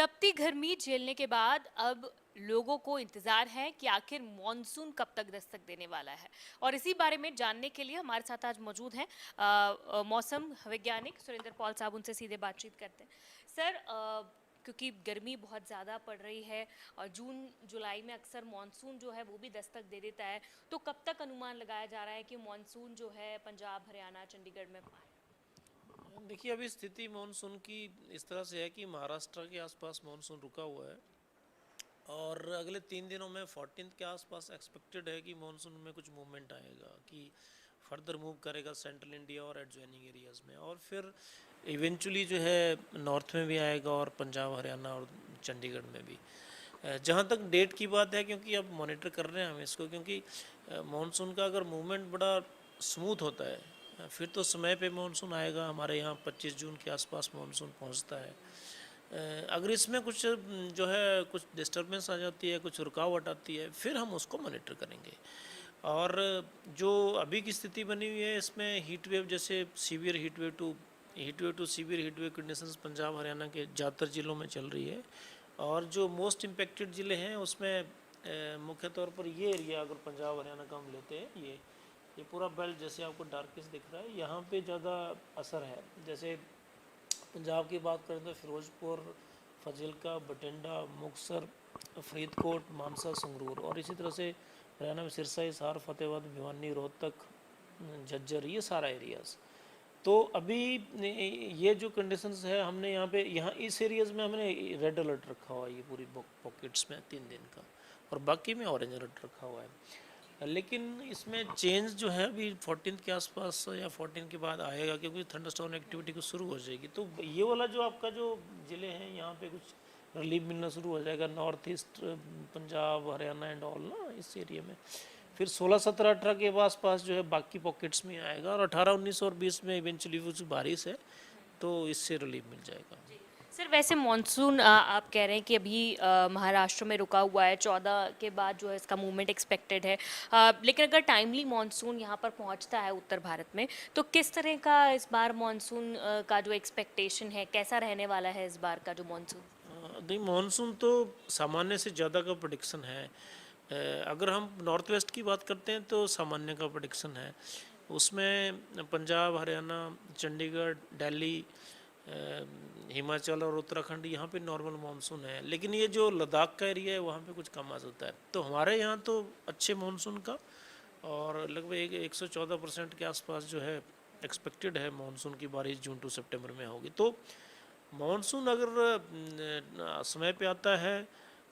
तपती गर्मी झेलने के बाद अब लोगों को इंतजार है कि आखिर मॉनसून कब तक दस्तक देने वाला है। और इसी बारे में जानने के लिए हमारे साथ आज मौजूद हैं मौसम वैज्ञानिक सुरेंद्र पॉल साहब। उनसे सीधे बातचीत करते हैं। सर, क्योंकि गर्मी बहुत ज़्यादा पड़ रही है और जून जुलाई में अक्सर मॉनसून जो है वो भी दस्तक दे देता है, तो कब तक अनुमान लगाया जा रहा है कि मॉनसून जो है पंजाब, हरियाणा, चंडीगढ़ में आए? देखिए, अभी स्थिति मानसून की इस तरह से है कि महाराष्ट्र के आसपास मानसून रुका हुआ है और अगले 3 दिनों में 14th के आसपास एक्सपेक्टेड है कि मानसून में कुछ मूवमेंट आएगा कि फर्दर मूव करेगा सेंट्रल इंडिया और एडजॉइनिंग एरियाज़ में, और फिर इवेंचुअली जो है नॉर्थ में भी आएगा और पंजाब, हरियाणा और चंडीगढ़ में भी। जहाँ तक डेट की बात है, क्योंकि अब मॉनिटर कर रहे हैं हम इसको, क्योंकि मानसून का अगर मूवमेंट बड़ा स्मूथ होता है फिर तो समय पे मानसून आएगा। हमारे यहाँ 25 जून के आसपास मानसून पहुँचता है। अगर इसमें कुछ जो है कुछ डिस्टर्बेंस आ जाती है, कुछ रुकावट आती है, फिर हम उसको मॉनिटर करेंगे। और जो अभी की स्थिति बनी हुई है इसमें हीट वेव, जैसे severe heat wave to severe heat wave conditions Punjab Haryana के ज़्यादातर ज़िलों में चल रही है। और जो मोस्ट इम्पेक्टेड ज़िले हैं उसमें मुख्य तौर पर ये एरिया, अगर पंजाब हरियाणा का हम लेते हैं, ये पूरा बेल्ट जैसे आपको डार्किश दिख रहा है, यहाँ पे ज़्यादा असर है। जैसे पंजाब की बात करें तो फिरोजपुर, फजिल्का, बठिंडा, मुक्तसर, फरीदकोट, मानसा, संगरूर, और इसी तरह से हरियाणा में सिरसा, हिसार, फतेहाबाद, भिवानी, रोहतक, झज्जर, ये सारा एरियाज़। तो अभी ये जो कंडीशंस है, हमने यहाँ इस एरियाज़ में हमने रेड अलर्ट रखा हुआ है, ये पूरी पॉकेट्स में 3 दिन का, और बाकी में ऑरेंज अलर्ट रखा हुआ है। लेकिन इसमें चेंज जो है अभी 14th के आसपास या 14 के बाद आएगा, क्योंकि थंडरस्टॉर्म एक्टिविटी को शुरू हो जाएगी। तो ये वाला जो आपका जो ज़िले हैं यहाँ पे कुछ रिलीफ मिलना शुरू हो जाएगा, north east Punjab, Haryana and all ना, इस एरिया में। फिर 16, 17, 18 के आसपास जो है बाकी पॉकेट्स में आएगा, और 18, 19 और 20 में इवेंचुअली कुछ बारिश है तो इससे रिलीफ मिल जाएगा। सर, वैसे मॉनसून आप कह रहे हैं कि अभी महाराष्ट्र में रुका हुआ है, 14 के बाद जो है इसका मूवमेंट एक्सपेक्टेड है। लेकिन अगर टाइमली मॉनसून यहाँ पर पहुँचता है उत्तर भारत में, तो किस तरह का इस बार मॉनसून का जो एक्सपेक्टेशन है, कैसा रहने वाला है इस बार का जो मॉनसून? नहीं, मानसून तो सामान्य से ज़्यादा का प्रोडिक्शन है। अगर हम नॉर्थ वेस्ट की बात करते हैं तो सामान्य का प्रोडिक्शन है। उसमें पंजाब, हरियाणा, चंडीगढ़, दिल्ली, हिमाचल और उत्तराखंड, यहाँ पे नॉर्मल मानसून है। लेकिन ये जो लद्दाख का एरिया है वहाँ पे कुछ कम आ जाता है। तो हमारे यहाँ तो अच्छे मानसून का, और लगभग 114% के आसपास जो है एक्सपेक्टेड है मानसून की बारिश जून टू सितंबर में होगी। तो मानसून अगर समय पे आता है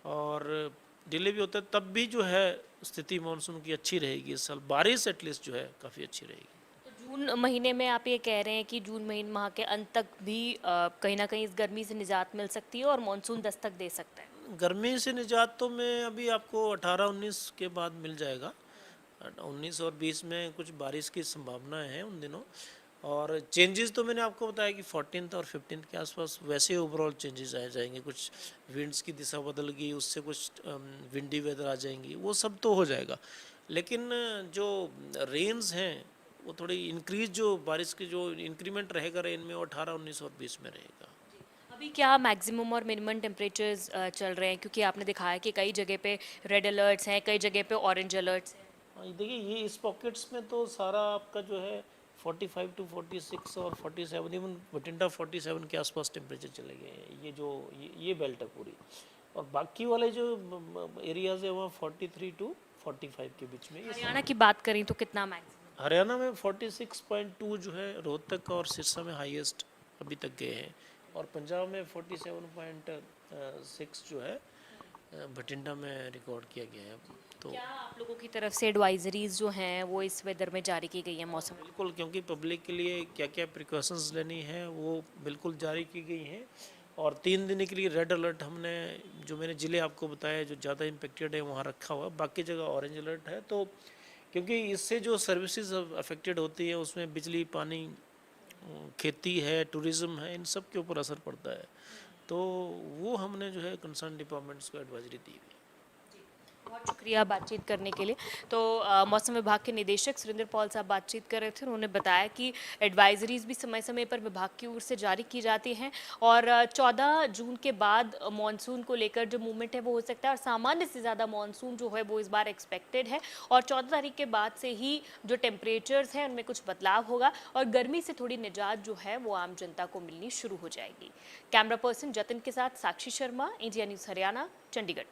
और डिले भी होता है, तब भी जो है स्थिति मानसून की अच्छी रहेगी। इस साल बारिश एटलीस्ट जो है काफ़ी अच्छी रहेगी। तो जून महीने में आप ये कह रहे हैं कि जून महीने माह के अंत तक भी कहीं ना कहीं इस गर्मी से निजात मिल सकती है और मॉनसून दस्तक दे सकता है। गर्मी से निजात तो मैं अभी आपको 18-19 के बाद मिल जाएगा। 19 और 20 में कुछ बारिश की संभावना है उन दिनों। और चेंजेस तो मैंने आपको बताया कि 14th और 15th के आसपास वैसे ओवरऑल चेंजेस आ जाएंगे। कुछ विंड्स की दिशा बदल गई, उससे कुछ विंडी वेदर आ जाएंगी, वो सब तो हो जाएगा। लेकिन जो रेन्स हैं वो थोड़ी इंक्रीज, जो बारिश की जो इंक्रीमेंट रहेगा रेन में, वो 18, 19 और 20 में रहेगा। अभी क्या मैक्सिमम और मिनिमम टेम्परेचर्स चल रहे हैं, क्योंकि आपने दिखाया कि कई जगह पे रेड अलर्ट्स हैं, कई जगह पे ऑरेंज अलर्ट्स हैं? हाँ, ये देखिए, ये इस पॉकेट्स में तो सारा आपका जो है 45 टू 46 और 47, इवन बठिंडा 47 के आसपास टेम्परेचर चले गए हैं। ये जो ये बेल्ट है पूरी, और बाकी वाले जो एरियाज है वहाँ 43 टू 45 के बीच में। ये हरियाणा की बात करें तो कितना मैक्सिमम? हरियाणा में 46.2 जो है रोहतक और सिरसा में हाईएस्ट अभी तक गए हैं, और पंजाब में 47.6 जो है बठिंडा में रिकॉर्ड किया गया है। तो क्या आप लोगों की तरफ से एडवाइजरीज जो हैं वो इस वेदर में जारी की गई हैं मौसम? बिल्कुल, क्योंकि पब्लिक के लिए क्या क्या प्रिकॉशंस लेनी है वो बिल्कुल जारी की गई हैं। और 3 दिन के लिए रेड अलर्ट हमने, जो मैंने ज़िले आपको बताया जो ज़्यादा इम्पेक्टेड है वहाँ रखा हुआ, बाकी जगह ऑरेंज अलर्ट है। तो क्योंकि इससे जो सर्विसेज अफेक्टेड होती है उसमें बिजली, पानी, खेती है, टूरिज़्म है, इन सब के ऊपर असर पड़ता है। तो वो हमने जो है कंसर्न डिपार्टमेंट्स को एडवाइजरी दी हुई है। बहुत शुक्रिया बातचीत करने के लिए। तो मौसम विभाग के निदेशक सुरेंद्र पॉल साहब बातचीत कर रहे थे। उन्होंने बताया कि एडवाइजरीज भी समय समय पर विभाग की ओर से जारी की जाती हैं और 14 जून के बाद मानसून को लेकर जो मूवमेंट है वो हो सकता है, और सामान्य से ज़्यादा मानसून जो है वो इस बार एक्सपेक्टेड है। और 14 तारीख के बाद से ही जो टेम्परेचर्स हैं उनमें कुछ बदलाव होगा और गर्मी से थोड़ी निजात जो है वो आम जनता को मिलनी शुरू हो जाएगी। कैमरा पर्सन जतिन के साथ साक्षी शर्मा, इंडिया न्यूज़ हरियाणा, चंडीगढ़।